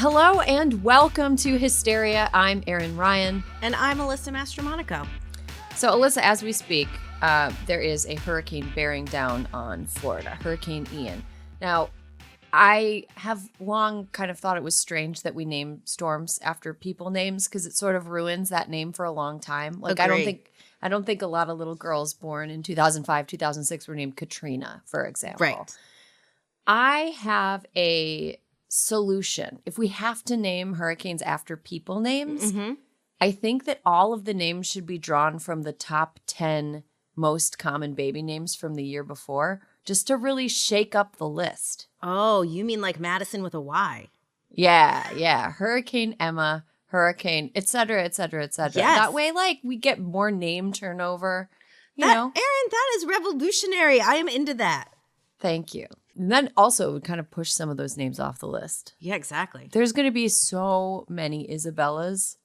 Hello and welcome to Hysteria. I'm Erin Ryan. And I'm Alyssa Mastromonaco. So, Alyssa, as we speak, there is a hurricane bearing down on Florida, Hurricane Ian. Now, I have long kind of thought it was strange that we name storms after people names because it sort of ruins that name for a long time. Like, Agree. I don't think a lot of little girls born in 2005, 2006 were named Katrina, for example. Right. I have a solution. If we have to name hurricanes after people names, I think that all of the names should be drawn from the top 10 most common baby names from the year before, just to really shake up the list. Oh, you mean like Madison with a Y? Yeah. Hurricane Emma, Hurricane, et cetera, et cetera, et cetera. Yes. That way, like, we get more name turnover, you Erin, know? that is revolutionary. I am into that. Thank you. And then also it would kind of push some of those names off the list. Yeah, exactly. There's going to be so many Isabellas.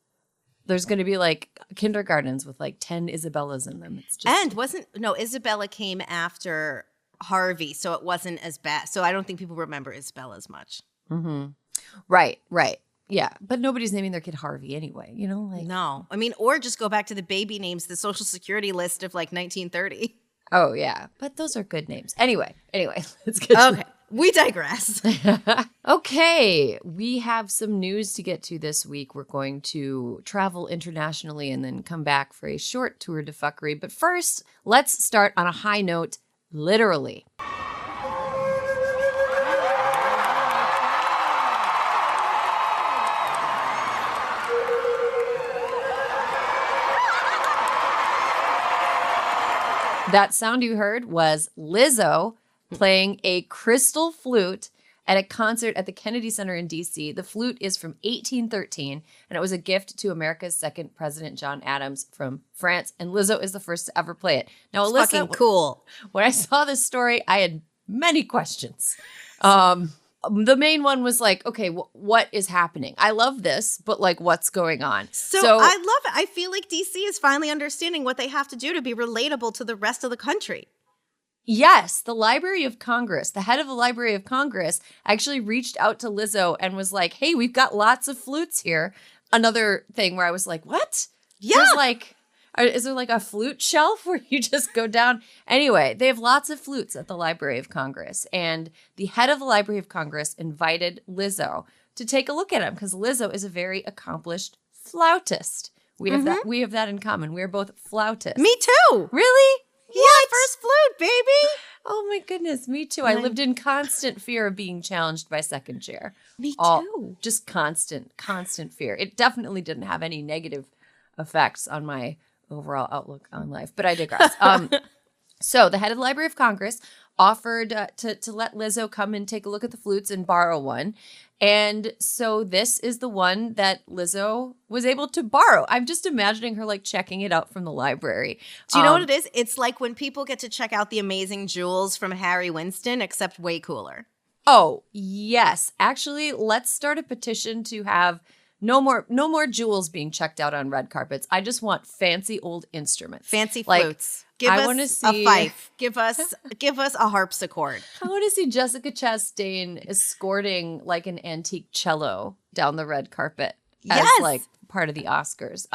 There's going to be like kindergartens with like 10 Isabellas in them. It's just Isabella came after Harvey, so it wasn't as bad. So I don't think people remember Isabella as much. Right. Yeah, but nobody's naming their kid Harvey anyway, you know? Like, No. I mean, or just go back to the baby names, the Social Security list of like 1930. oh yeah, but those are good names. Anyway, let's get Okay, we digress. Okay, we have some news to get to this week. We're going to travel internationally and then come back for a short tour de fuckery. But first, let's start on a high note, literally. That sound you heard was Lizzo playing a crystal flute at a concert at the Kennedy Center in D.C. The flute is from 1813, and it was a gift to America's second president, John Adams, from France. And Lizzo is the first to ever play it. Now, It's Alyssa, fucking cool. when I saw this story, I had many questions. The main one was like, okay, what is happening? I love this, but like, what's going on? So I love it. I feel like DC is finally understanding what they have to do to be relatable to the rest of the country. Yes, the Library of Congress, the head of the Library of Congress actually reached out to Lizzo and was like, hey, we've got lots of flutes here. Another thing where I was like, what? Yeah. Is there like a flute shelf where you just go down? Anyway, they have lots of flutes at the Library of Congress. And the head of the Library of Congress invited Lizzo to take a look at him because Lizzo is a very accomplished flautist. We have that in common. We are both flautists. Me too. Really? Yeah, first flute, baby. Oh my goodness, me too. I lived in constant fear of being challenged by second chair. Me too. Just constant fear. It definitely didn't have any negative effects on my overall outlook on life, but I digress. So the head of the Library of Congress offered to let Lizzo come and take a look at the flutes and borrow one. And so this is the one that Lizzo was able to borrow. I'm just imagining her like checking it out from the library. Do you know what it is? It's like when people get to check out the amazing jewels from Harry Winston, except way cooler. Oh, yes. Actually, let's start a petition to have no more jewels being checked out on red carpets. I just want fancy old instruments. Fancy Like, flutes. Give I us wanna see- a fife. Give us a harpsichord. I want to see Jessica Chastain escorting like an antique cello down the red carpet as Yes. like part of the Oscars.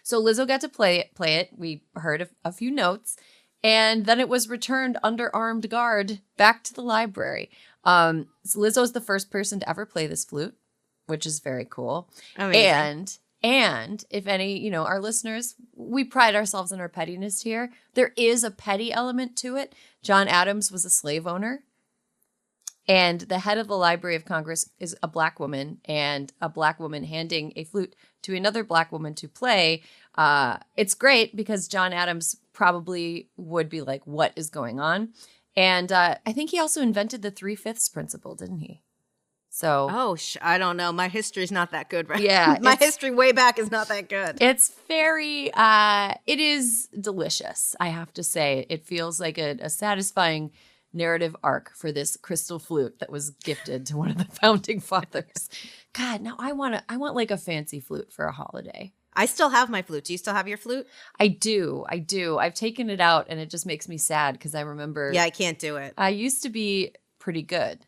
So Lizzo got to play it. We heard a few notes, and then it was returned under armed guard back to the library. So Lizzo's the first person to ever play this flute, which is very cool. Amazing. And if any, our listeners, we pride ourselves on our pettiness here. There is a petty element to it. John Adams was a slave owner. And the head of the Library of Congress is a black woman, and a black woman handing a flute to another black woman to play. It's great because John Adams probably would be like, what is going on? And I think he also invented the 3/5 principle, didn't he? So, I don't know. My history's not that good, right? Yeah, My history way back is not that good. it's very, it is delicious, I have to say. It feels like a satisfying narrative arc for this crystal flute that was gifted to one of the founding fathers. God, now I want like a fancy flute for a holiday. I still have my flute. Do you still have your flute? I do. I've taken it out and it just makes me sad because I remember. Yeah, I can't do it. I used to be pretty good,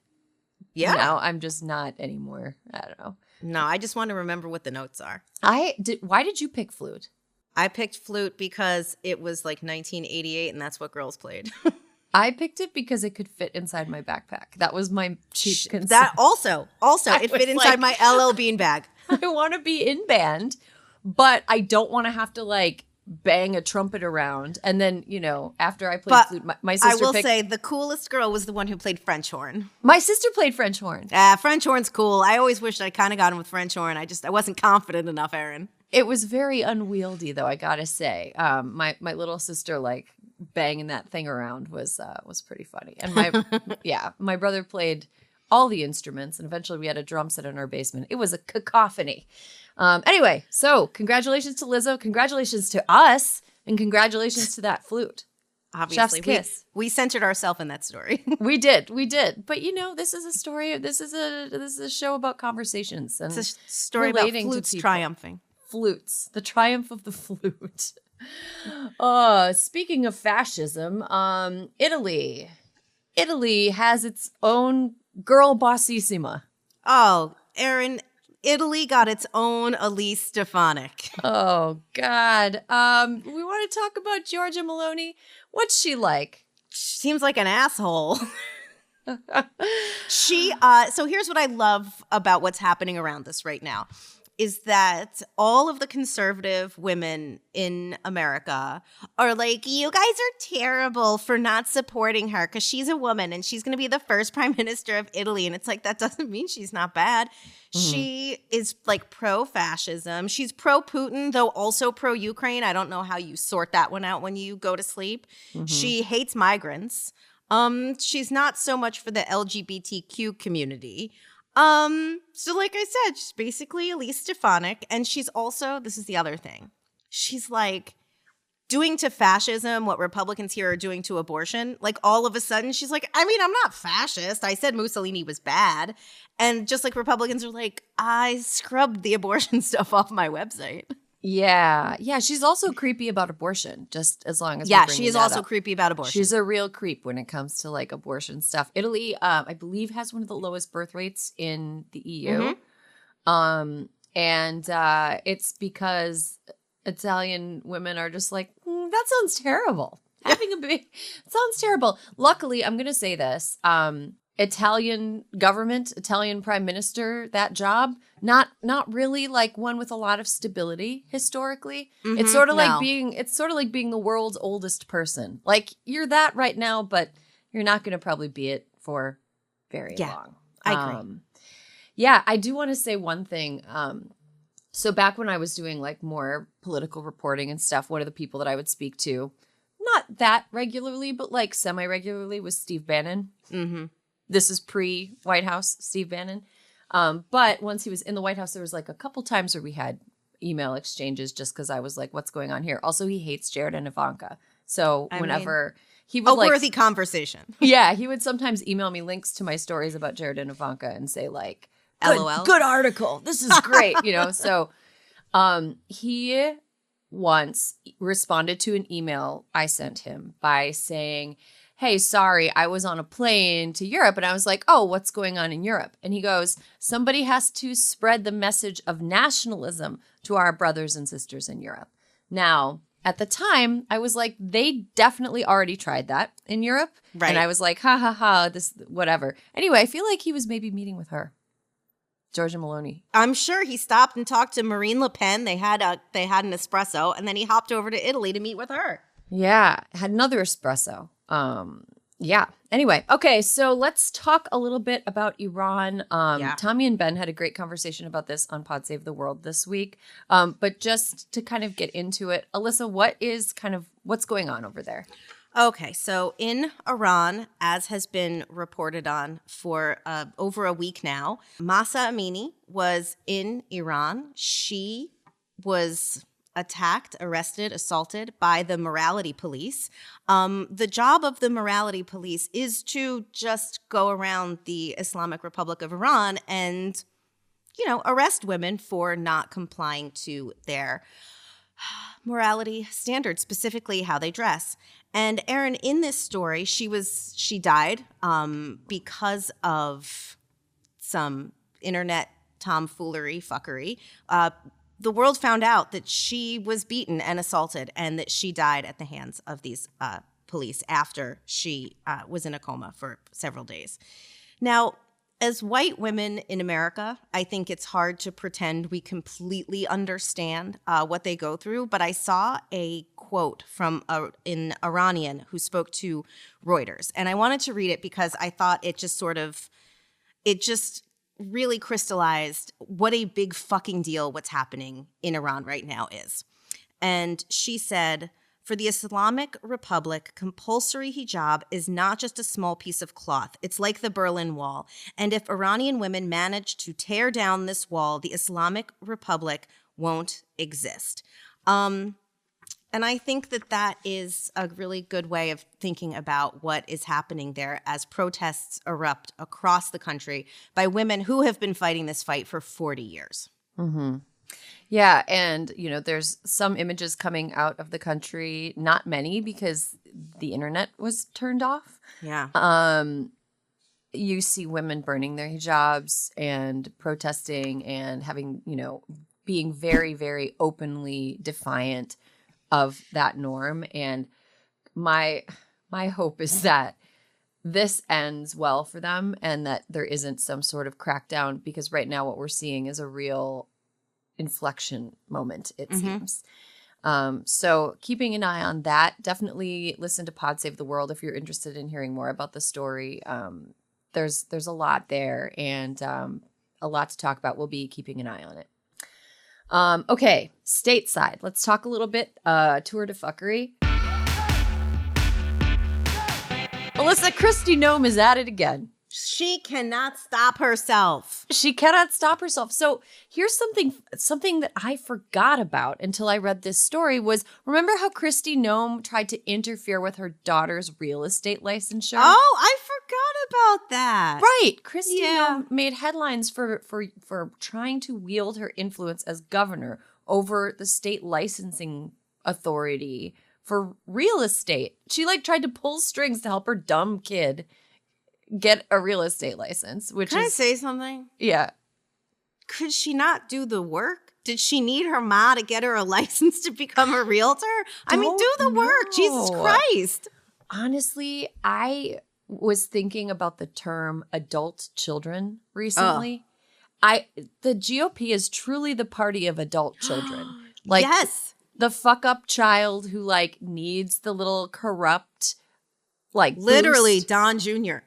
Yeah. Now I'm just not anymore. I don't know. No, I just want to remember what the notes are. Why did you pick flute? I picked flute because it was like 1988 and that's what girls played. I picked it because it could fit inside my backpack. That was my chief concern. That also, it fit inside my LL Bean bag. I want to be in band, but I don't want to have to like bang a trumpet around. And then, after I played flute, my sister I will say the coolest girl was the one who played French horn. My sister played French horn. French horn's cool. I always wished I kind of got him with French horn. I wasn't confident enough, Erin. It was very unwieldy, though, I gotta say. My little sister, like, banging that thing around was pretty funny. And my brother played all the instruments, and eventually we had a drum set in our basement. It was a cacophony. Anyway, so congratulations to Lizzo, congratulations to us, and congratulations to that flute. Obviously, Chef's kiss. We centered ourselves in that story. We did. But this is a story. This is a show about conversations and it's a story about flutes triumphing. Flutes, the triumph of the flute. Speaking of fascism, Italy has its own girl bossissima. Oh, Erin, Italy got its own Elise Stefanik. Oh God. We want to talk about Giorgia Meloni. What's she like? Seems like an asshole. So here's what I love about what's happening around this right now. Is that all of the conservative women in America are like, you guys are terrible for not supporting her because she's a woman and she's going to be the first prime minister of Italy. And it's like, that doesn't mean she's not bad. She is like pro-fascism. She's pro-Putin, though also pro-Ukraine. I don't know how you sort that one out when you go to sleep. She hates migrants. She's not so much for the LGBTQ community. So like I said, she's basically Elise Stefanik, and she's also, this is the other thing, she's like doing to fascism what Republicans here are doing to abortion. Like all of a sudden she's like, I mean, I'm not fascist. I said Mussolini was bad. And just like Republicans are like, I scrubbed the abortion stuff off my website. Yeah. She's also creepy about abortion, just as long as she is also creepy about abortion. She's a real creep when it comes to like abortion stuff. Italy, I believe, has one of the lowest birth rates in the EU. And it's because Italian women are just like, that sounds terrible. Having a baby sounds terrible. Luckily, I'm going to say this. Italian government, Italian prime minister, that job, not really like one with a lot of stability historically. It's sort of like being the world's oldest person. Like you're that right now, but you're not going to probably be it for very long. I agree. I do want to say one thing. So back when I was doing like more political reporting and stuff, one of the people that I would speak to, not that regularly, but like semi-regularly, was Steve Bannon. This is pre-White House, Steve Bannon. But once he was in the White House, there was like a couple times where we had email exchanges just because I was like, what's going on here? Also, he hates Jared and Ivanka. So whenever he would worthy conversation. Yeah, he would sometimes email me links to my stories about Jared and Ivanka and say like, LOL. Good article. This is great. So he once responded to an email I sent him by saying, hey, sorry, I was on a plane to Europe. And I was like, oh, what's going on in Europe? And he goes, somebody has to spread the message of nationalism to our brothers and sisters in Europe. Now, at the time, I was like, they definitely already tried that in Europe. Right. And I was like, ha, ha, ha, this, whatever. Anyway, I feel like he was maybe meeting with her. Giorgia Meloni. I'm sure he stopped and talked to Marine Le Pen. They had an espresso, and then he hopped over to Italy to meet with her. Yeah, had another espresso. Anyway, okay, so let's talk a little bit about Iran. Tommy and Ben had a great conversation about this on Pod Save the World this week. But just to kind of get into it, Alyssa, what's going on over there? Okay, so in Iran, as has been reported on for over a week now, Mahsa Amini was in Iran. She was attacked, arrested, assaulted by the morality police. The job of the morality police is to just go around the Islamic Republic of Iran and, arrest women for not complying to their morality standards, specifically how they dress. And Erin, in this story, she died because of some internet tomfoolery, fuckery, the world found out that she was beaten and assaulted and that she died at the hands of these police after she was in a coma for several days. Now, as white women in America, I think it's hard to pretend we completely understand what they go through, but I saw a quote from an Iranian who spoke to Reuters, and I wanted to read it because I thought it just really crystallized what a big fucking deal what's happening in Iran right now is. And she said, for the Islamic Republic, compulsory hijab is not just a small piece of cloth. It's like the Berlin Wall. And if Iranian women manage to tear down this wall, the Islamic Republic won't exist. And I think that is a really good way of thinking about what is happening there as protests erupt across the country by women who have been fighting this fight for 40 years. Mm-hmm. Yeah, and, there's some images coming out of the country, not many because the internet was turned off. Yeah. You see women burning their hijabs and protesting and having, being very, very openly defiant of that norm. And my hope is that this ends well for them and that there isn't some sort of crackdown, because right now what we're seeing is a real inflection moment, it seems. So keeping an eye on that. Definitely listen to Pod Save the World if you're interested in hearing more about the story. There's a lot there and a lot to talk about. We'll be keeping an eye on it. Okay, stateside. Let's talk a little bit tour de fuckery. Alyssa, Kristi Noem is at it again. She cannot stop herself. She cannot stop herself. So here's something that I forgot about until I read this story was, remember how Kristi Noem tried to interfere with her daughter's real estate licensure? Oh, I forgot about that. Right. Kristi Noem made headlines for trying to wield her influence as governor over the state licensing authority for real estate. She tried to pull strings to help her dumb kid get a real estate license, which Can I say something? Yeah. Could she not do the work? Did she need her ma to get her a license to become a realtor? I mean, do the work. Jesus Christ. Honestly, I was thinking about the term adult children recently. The GOP is truly the party of adult children. Yes. The fuck up child who needs the little corrupt literally boost. Don Jr.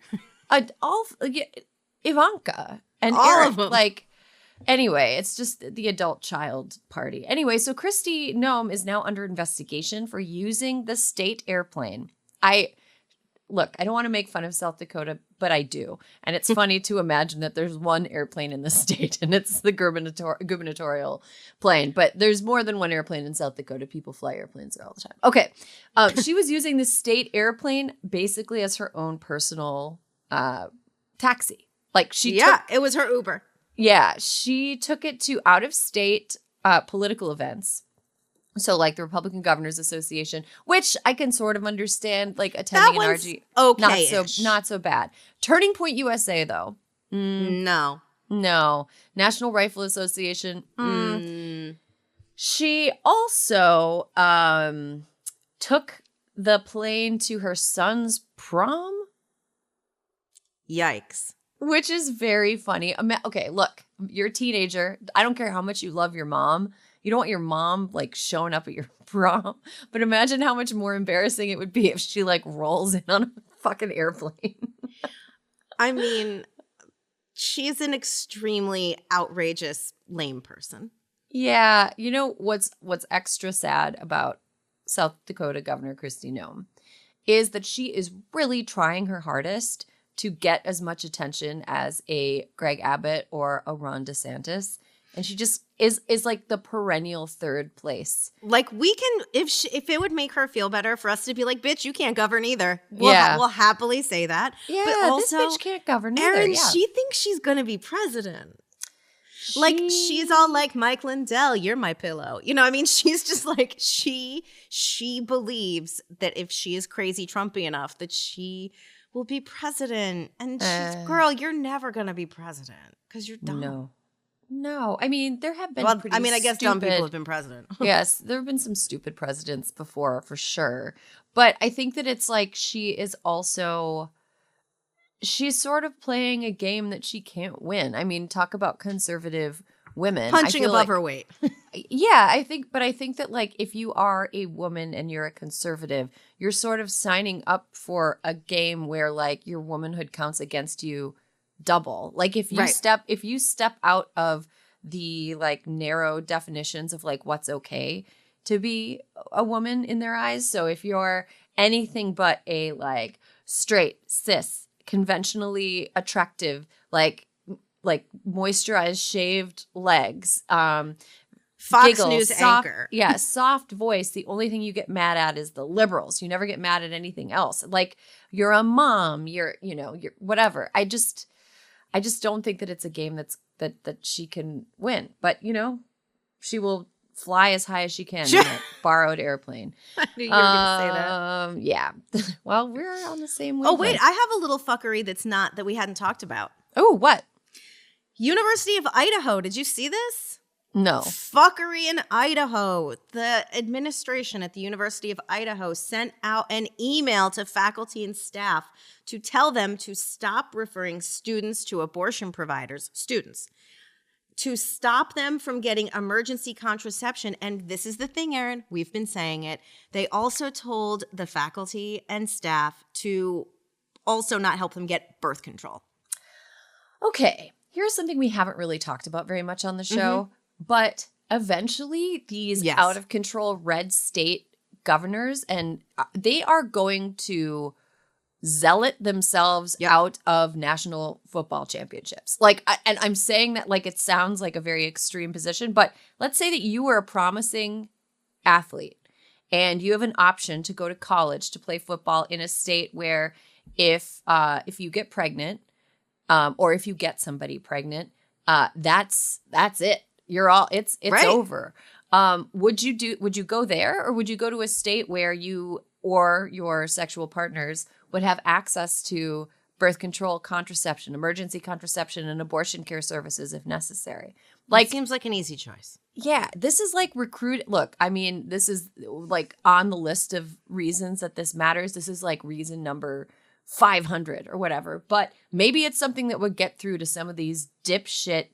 Ivanka and all Eric, of them. Anyway, it's just the adult child party. Anyway, so Kristi Noem is now under investigation for using the state airplane. Look, I don't want to make fun of South Dakota, but I do. And it's funny to imagine that there's one airplane in the state and it's the gubernatorial plane. But there's more than one airplane in South Dakota. People fly airplanes there all the time. Okay. She was using the state airplane basically as her own personal taxi. It was her Uber. Yeah. She took it to out of state political events. So the Republican Governors Association, which I can sort of understand, attending an RG. Okay. Not so bad. Turning Point USA, though. No. National Rifle Association. She also took the plane to her son's prom. Yikes. Which is very funny. Okay, look, you're a teenager. I don't care how much you love your mom. You don't want your mom showing up at your prom, but imagine how much more embarrassing it would be if she rolls in on a fucking airplane. I mean, she's an extremely outrageous, lame person. Yeah. You know what's extra sad about South Dakota Governor Kristi Noem is that she is really trying her hardest to get as much attention as a Greg Abbott or a Ron DeSantis. And she just is the perennial third place. We can, if it would make her feel better for us to be bitch, you can't govern either. We'll happily say that. Yeah, but also, this bitch can't govern either. Erin, she thinks she's going to be president. She's all Mike Lindell, you're my pillow. She's just she believes that if she is crazy Trumpy enough, that she will be president. And she's, girl, you're never going to be president because you're dumb. No. I mean, there have been I guess dumb people have been president. Yes, there have been some stupid presidents before, for sure. But I think that it's like she's sort of playing a game that she can't win. I mean, talk about conservative women. Punching above her weight. Yeah, I think that like if you are a woman and you're a conservative, you're sort of signing up for a game where like your womanhood counts against you double. Like if you step out of the like narrow definitions of like what's okay to be a woman in their eyes. So if you're anything but a like straight, cis, conventionally attractive, like moisturized, shaved legs, Fox giggles, News anchor. Yeah, soft voice. The only thing you get mad at is the liberals. You never get mad at anything else. Like you're a mom, you're whatever. I just don't think that it's a game that she can win. But she will fly as high as she can in a borrowed airplane. I knew you were going to say that. Yeah. Well, we're on the same way. Oh wait, I have a little fuckery that we hadn't talked about. Oh, what? University of Idaho. Did you see this? No. Fuckery in Idaho. The administration at the University of Idaho sent out an email to faculty and staff to tell them to stop referring students to abortion providers, to stop them from getting emergency contraception. And this is the thing, Erin, we've been saying it. They also told the faculty and staff to also not help them get birth control. Okay. Here's something we haven't really talked about very much on the show, but eventually these out of control red state governors, and they are going to zealot themselves out of national football championships. And I'm saying that like it sounds like a very extreme position, but let's say that you were a promising athlete and you have an option to go to college to play football in a state where if you get pregnant, or if you get somebody pregnant, that's it. You're all it's right. Over. Would you go there, or would you go to a state where you or your sexual partners would have access to birth control, contraception, emergency contraception, and abortion care services if necessary? Like, it seems like an easy choice. Yeah, this is like Look, I mean, this is like on the list of reasons that this matters. This is like reason number 500 or whatever, but maybe it's something that would get through to some of these dipshit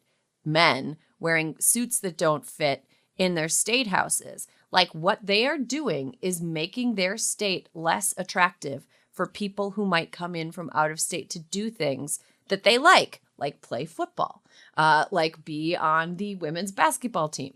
men wearing suits that don't fit in their state houses. Like what they are doing is making their state less attractive for people who might come in from out of state to do things that they like play football, like be on the women's basketball team.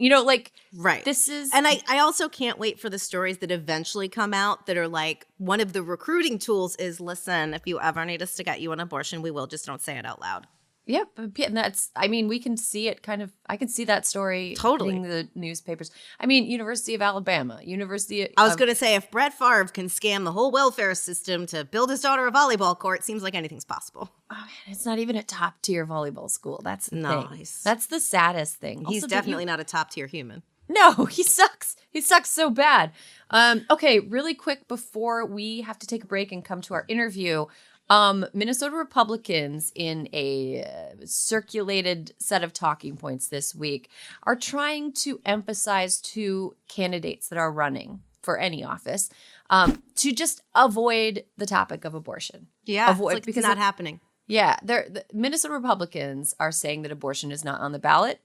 Right. This is... And I also can't wait for the stories that eventually come out that are like, one of the recruiting tools is, listen, if you ever need us to get you an abortion, we will. Just don't say it out loud. Yep. And that's, I mean, we can see it I can see that story totally in the newspapers. I mean, University of Alabama, I was going to say, if Brett Favre can scam the whole welfare system to build his daughter a volleyball court, seems like anything's possible. Oh, man, it's not even a top tier volleyball school. That's the thing. Nice. That's the saddest thing. He's also, definitely not a top tier human. No, he sucks. He sucks so bad. Okay, really quick before we have to take a break and come to our interview. Minnesota Republicans, in a circulated set of talking points this week, are trying to emphasize to candidates that are running for any office to just avoid the topic of abortion. Yeah, because it's not happening. Yeah, the Minnesota Republicans are saying that abortion is not on the ballot.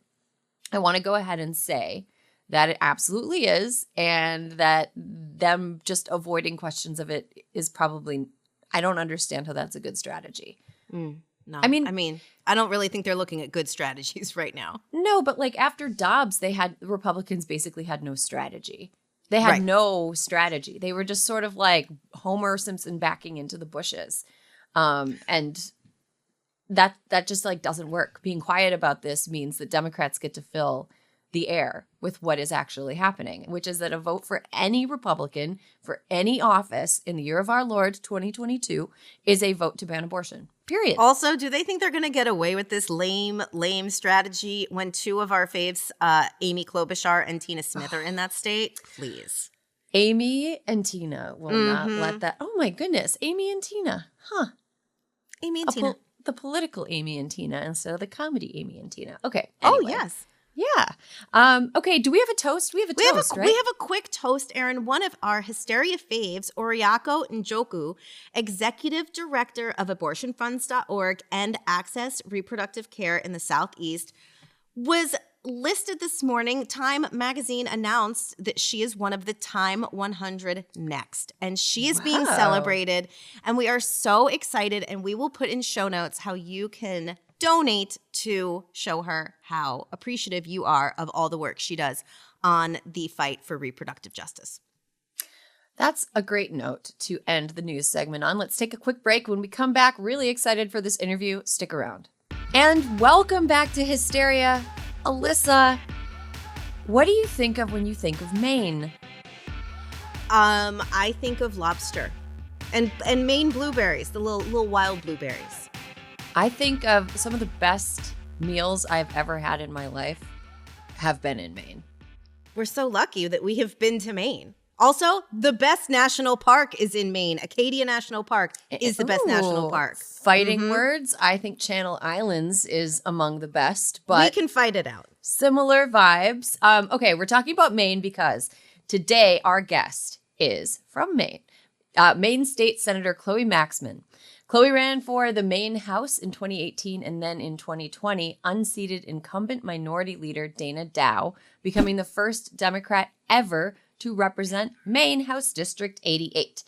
I want to go ahead and say that it absolutely is, and that them just avoiding questions of it is probably... I don't understand how that's a good strategy. No, I mean, I don't really think they're looking at good strategies right now. No, but like after Dobbs, Republicans basically had no strategy. They had no strategy. They were just sort of like Homer Simpson backing into the bushes. And that just like doesn't work. Being quiet about this means that Democrats get to fill the air with what is actually happening, which is that a vote for any Republican for any office in the year of our Lord 2022 is a vote to ban abortion. Period. Also, do they think they're going to get away with this lame strategy when two of our faves, Amy Klobuchar and Tina Smith, are in that state? Please. Amy and Tina will not let that. Oh my goodness. Amy and Tina. Huh. Amy and Tina. The political Amy and Tina instead of the comedy Amy and Tina. Okay. Oh, anyway. yes. Yeah. Okay. Do we have a toast? We have a toast, right? We have a quick toast, Erin. One of our Hysteria faves, Oriako Njoku, Executive Director of abortionfunds.org and Access Reproductive Care in the Southeast, was listed this morning. Time magazine announced that she is one of the Time 100 next, and she is being celebrated. And we are so excited, and we will put in show notes how you can donate to show her how appreciative you are of all the work she does on the fight for reproductive justice. That's a great note to end the news segment on. Let's take a quick break. When we come back, really excited for this interview. Stick around. And welcome back to Hysteria. Alyssa, what do you think of when you think of Maine? I think of lobster and Maine blueberries, the little wild blueberries. I think of some of the best meals I've ever had in my life have been in Maine. We're so lucky that we have been to Maine. Also, the best national park is in Maine. Acadia National Park is the best national park. Fighting words. I think Channel Islands is among the best, but we can fight it out. Similar vibes. Okay, we're talking about Maine because today our guest is from Maine. Maine State Senator Chloe Maxmin. Chloe ran for the Maine House in 2018 and then in 2020 unseated incumbent minority leader Dana Dow, becoming the first Democrat ever to represent Maine House District 88.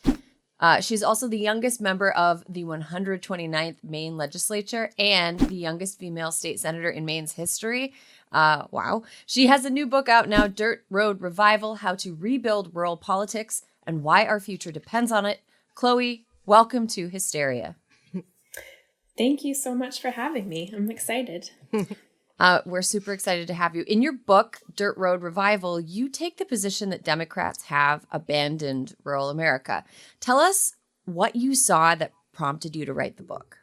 She's also the youngest member of the 129th Maine legislature and the youngest female state senator in Maine's history. Wow. She has a new book out now, Dirt Road Revival, How to Rebuild Rural Politics and Why Our Future Depends on It. Chloe, welcome to Hysteria. Thank you so much for having me. I'm excited. We're super excited to have you. In your book, Dirt Road Revival, you take the position that Democrats have abandoned rural America. Tell us what you saw that prompted you to write the book.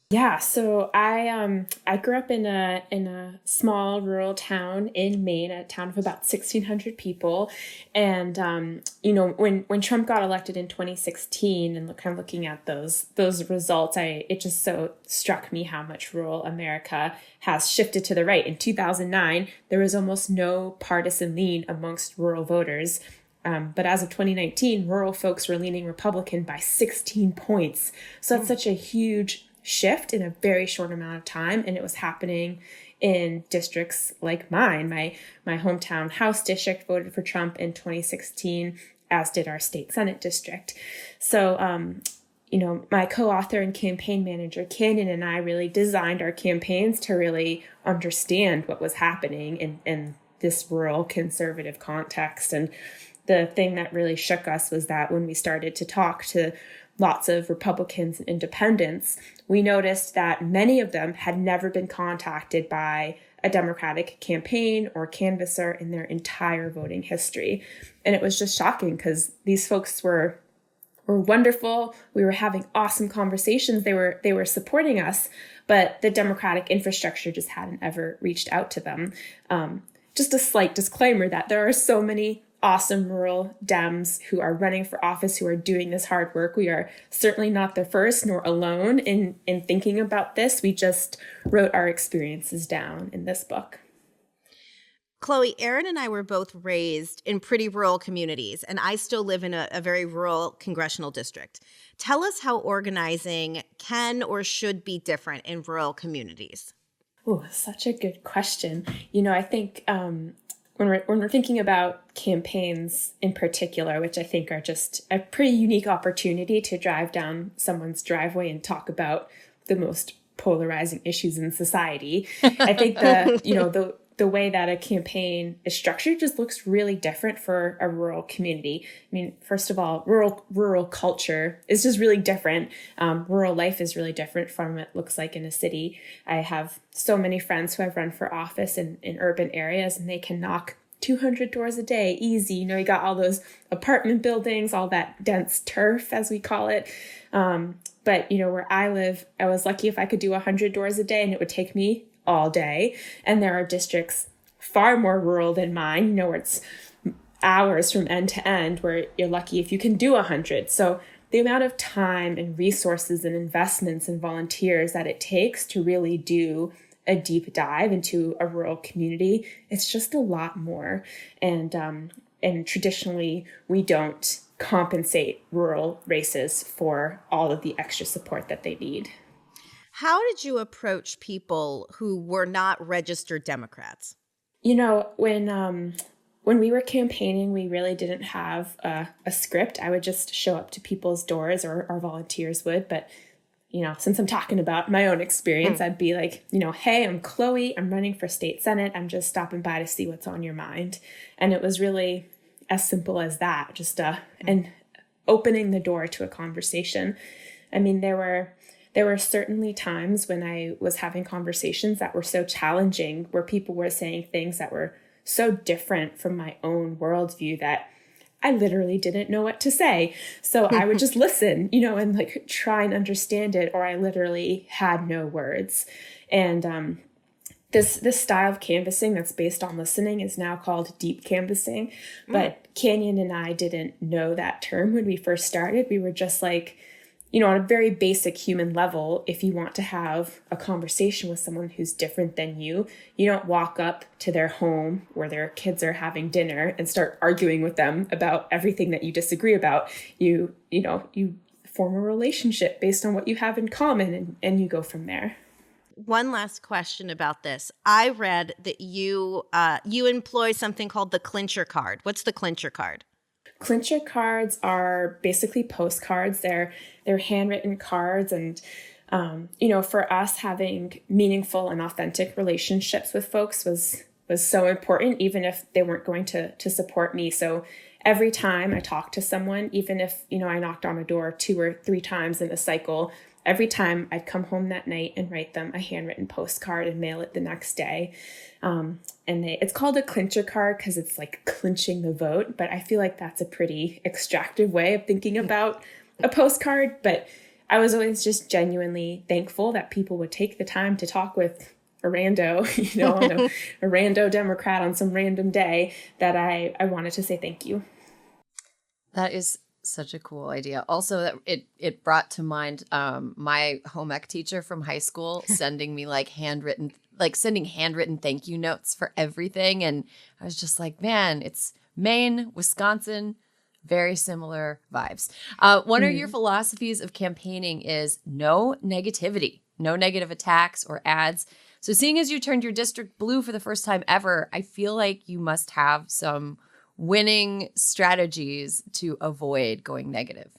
Yeah, so I grew up in a small rural town in Maine, a town of about 1,600 people, and when Trump got elected in 2016, and kind of looking at those results, it just so struck me how much rural America has shifted to the right. In 2009, there was almost no partisan lean amongst rural voters. But as of 2019, rural folks were leaning Republican by 16 points. So that's such a huge shift in a very short amount of time. And it was happening in districts like mine. My hometown House district voted for Trump in 2016, as did our state Senate district. So, my co-author and campaign manager, Canyon, and I really designed our campaigns to really understand what was happening in this rural conservative context. And the thing that really shook us was that when we started to talk to lots of Republicans and independents, we noticed that many of them had never been contacted by a Democratic campaign or canvasser in their entire voting history. And it was just shocking because these folks were wonderful. We were having awesome conversations. They were supporting us, but the Democratic infrastructure just hadn't ever reached out to them. Just a slight disclaimer that there are so many awesome rural Dems who are running for office, who are doing this hard work. We are certainly not the first nor alone in thinking about this. We just wrote our experiences down in this book. Chloe, Erin and I were both raised in pretty rural communities, and I still live in a very rural congressional district. Tell us how organizing can or should be different in rural communities. Oh, such a good question. I think when we're thinking about campaigns in particular, which I think are just a pretty unique opportunity to drive down someone's driveway and talk about the most polarizing issues in society, I think the way that a campaign is structured just looks really different for a rural community. I mean, first of all, rural culture is just really different. Rural life is really different from what it looks like in a city. I have so many friends who have run for office in urban areas, and they can knock 200 doors a day, easy. You got all those apartment buildings, all that dense turf, as we call it. But where I live, I was lucky if I could do 100 doors a day, and it would take me all day. And there are districts far more rural than mine, where it's hours from end to end, where you're lucky if you can do 100. So the amount of time and resources and investments and volunteers that it takes to really do a deep dive into a rural community, it's just a lot more. And traditionally, we don't compensate rural races for all of the extra support that they need. How did you approach people who were not registered Democrats? You know, when we were campaigning, we really didn't have a script. I would just show up to people's doors, or our volunteers would. But, you know, since I'm talking about my own experience, I'd be like, you know, hey, I'm Chloe. I'm running for state senate. I'm just stopping by to see what's on your mind. And it was really as simple as that, just and opening the door to a conversation. I mean, there were certainly times when I was having conversations that were so challenging, where people were saying things that were so different from my own worldview that I literally didn't know what to say. So I would just listen, you know, and like try and understand it, or I literally had no words. And this style of canvassing that's based on listening is now called deep canvassing. But Canyon and I didn't know that term when we first started. We were just like, you know, on a very basic human level, if you want to have a conversation with someone who's different than you don't walk up to their home where their kids are having dinner and start arguing with them about everything that you disagree about. You form a relationship based on what you have in common, and you go from there. One last question about this. I read that you employ something called the clincher card. What's the clincher card? Clincher cards are basically postcards. They're handwritten cards, and you know, for us, having meaningful and authentic relationships with folks was so important, even if they weren't going to support me. So every time I talked to someone, even if, you know, I knocked on a door 2 or 3 times in a cycle, every time I'd come home that night and write them a handwritten postcard and mail it the next day. It's called a clincher card because it's like clinching the vote, but I feel like that's a pretty extractive way of thinking about a postcard. But I was always just genuinely thankful that people would take the time to talk with a rando, you know, a rando Democrat on some random day, that I wanted to say thank you. That is such a cool idea. Also, that it brought to mind my home ec teacher from high school sending me sending handwritten thank you notes for everything. And I was just like, man, it's Maine, Wisconsin, very similar vibes. One of your philosophies of campaigning is no negativity, no negative attacks or ads. So seeing as you turned your district blue for the first time ever, I feel like you must have some winning strategies to avoid going negative.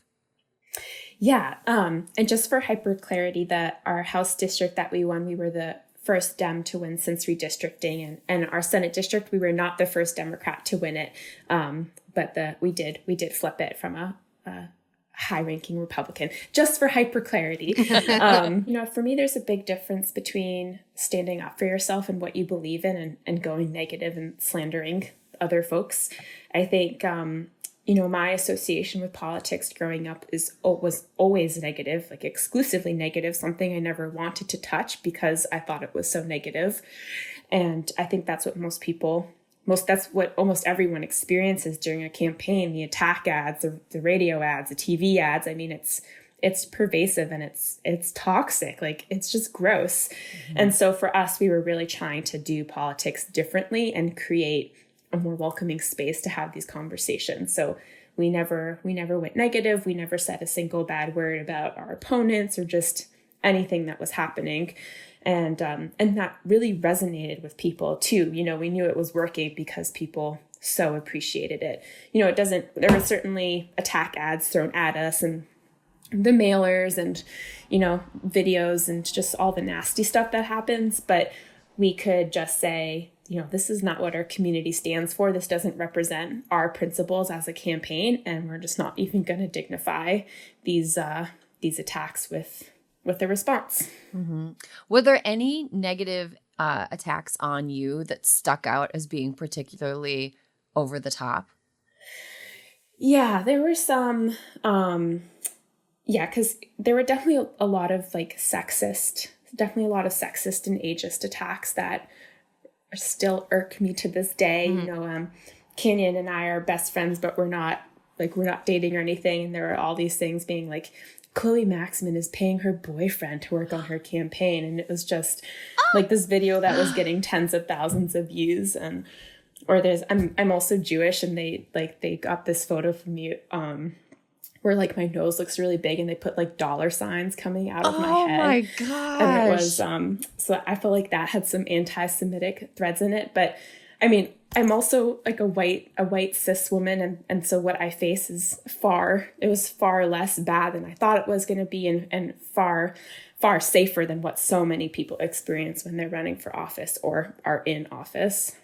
Yeah. And just for hyper clarity, that our House district that we won, we were the first Dem to win since redistricting, and our Senate district, we were not the first Democrat to win it. But we did flip it from a high-ranking Republican, just for hyper clarity. You know, for me, there's a big difference between standing up for yourself and what you believe in, and going negative and slandering other folks. I think, you know, my association with politics growing up was always negative, like exclusively negative, something I never wanted to touch because I thought it was so negative. And I think that's what that's what almost everyone experiences during a campaign: the attack ads, the radio ads, the TV ads. I mean, it's pervasive and it's toxic. Like, it's just gross. Mm-hmm. And so for us, we were really trying to do politics differently and create a more welcoming space to have these conversations. So we never went negative. We never said a single bad word about our opponents or just anything that was happening. And that really resonated with people too. You know, we knew it was working because people so appreciated it. You know, there were certainly attack ads thrown at us, and the mailers, and, you know, videos, and just all the nasty stuff that happens. But we could just say, you know, this is not what our community stands for. This doesn't represent our principles as a campaign, and we're just not even going to dignify these attacks with a response. Mm-hmm. Were there any negative attacks on you that stuck out as being particularly over the top? Yeah, there were some. Because there were definitely a lot of sexist and ageist attacks that still irk me to this day. Mm-hmm. You know, Canyon and I are best friends, but we're not like we're not dating or anything. And there were all these things being like, Chloe Maxmin is paying her boyfriend to work on her campaign. And it was just like this video that was getting tens of thousands of views. And or I'm also Jewish, and they got this photo from me where like my nose looks really big, and they put like dollar signs coming out of my head. Oh my gosh. And it was so I feel like that had some anti-Semitic threads in it. But I mean, I'm also like a white cis woman, and so what I face is far less bad than I thought it was going to be, and far safer than what so many people experience when they're running for office or are in office.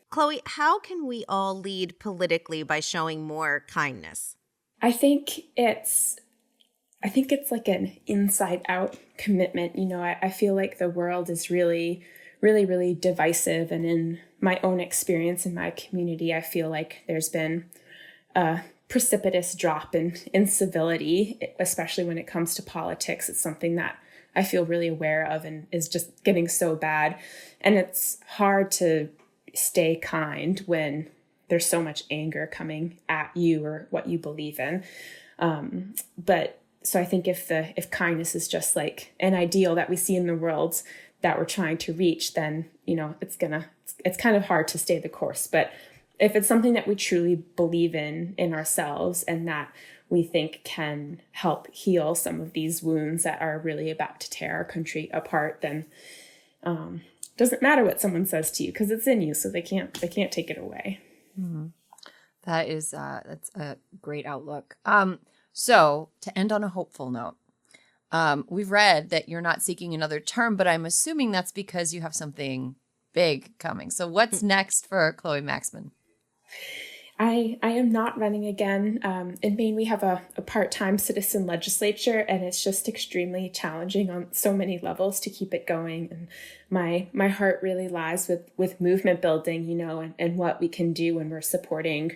Chloe, how can we all lead politically by showing more kindness? I think it's like an inside out commitment. You know, I feel like the world is really, really, really divisive. And in my own experience in my community, I feel like there's been a precipitous drop in civility, especially when it comes to politics. It's something that I feel really aware of and is just getting so bad. And it's hard to stay kind when there's so much anger coming at you or what you believe in. But so I think if kindness is just like an ideal that we see in the world that we're trying to reach, then, you know, it's kind of hard to stay the course. But if it's something that we truly believe in ourselves and that we think can help heal some of these wounds that are really about to tear our country apart, then doesn't matter what someone says to you because it's in you, so they can't take it away. Mm-hmm. That's a great outlook. So to end on a hopeful note, we've read that you're not seeking another term, but I'm assuming that's because you have something big coming. So what's next for Chloe Maxmin? I am not running again. In Maine, we have a part-time citizen legislature, and it's just extremely challenging on so many levels to keep it going. And my heart really lies with movement building, you know, and what we can do when we're supporting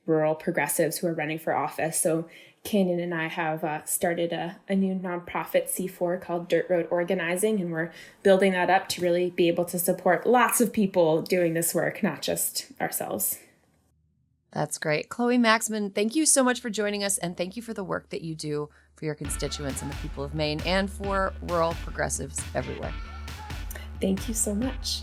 rural progressives who are running for office. So Canyon and I have started a new nonprofit C4 called Dirt Road Organizing, and we're building that up to really be able to support lots of people doing this work, not just ourselves. That's great. Chloe Maxmin, thank you so much for joining us, and thank you for the work that you do for your constituents and the people of Maine and for rural progressives everywhere. Thank you so much.